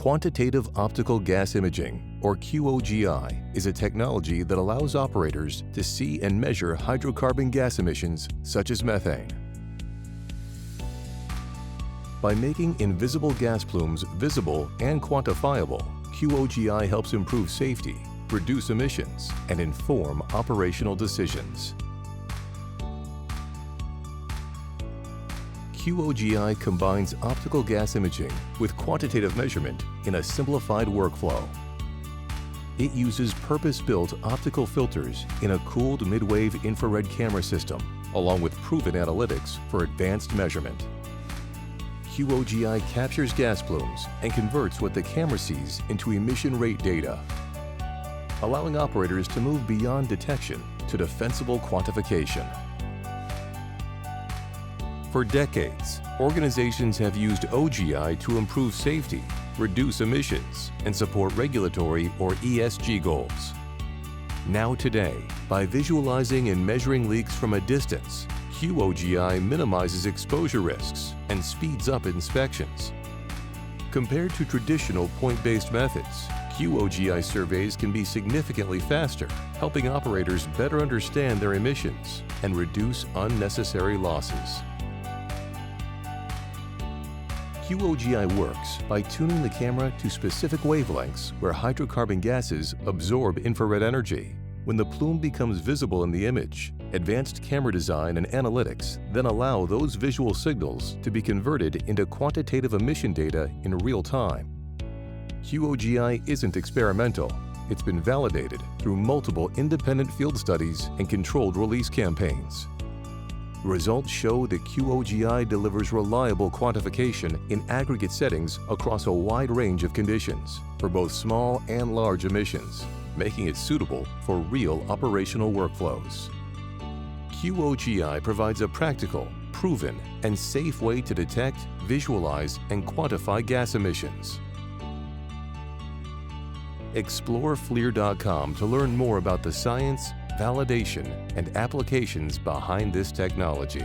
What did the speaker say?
Quantitative Optical Gas Imaging, or QOGI, is a technology that allows operators to see and measure hydrocarbon gas emissions such as methane. By making invisible gas plumes visible and quantifiable, QOGI helps improve safety, reduce emissions, and inform operational decisions. QOGI combines optical gas imaging with quantitative measurement in a simplified workflow. It uses purpose-built optical filters in a cooled mid-wave infrared camera system, along with proven analytics for advanced measurement. QOGI captures gas plumes and converts what the camera sees into emission rate data, allowing operators to move beyond detection to defensible quantification. For decades, organizations have used OGI to improve safety, reduce emissions, and support regulatory or ESG goals. Now today, by visualizing and measuring leaks from a distance, QOGI minimizes exposure risks and speeds up inspections. Compared to traditional point-based methods, QOGI surveys can be significantly faster, helping operators better understand their emissions and reduce unnecessary losses. QOGI works by tuning the camera to specific wavelengths where hydrocarbon gases absorb infrared energy. When the plume becomes visible in the image, advanced camera design and analytics then allow those visual signals to be converted into quantitative emission data in real time. QOGI isn't experimental. It's been validated through multiple independent field studies and controlled release campaigns. Results show that QOGI delivers reliable quantification in aggregate settings across a wide range of conditions for both small and large emissions, making it suitable for real operational workflows. QOGI provides a practical, proven, and safe way to detect, visualize, and quantify gas emissions. Explore FLIR.com to learn more about the science, validation, and applications behind this technology.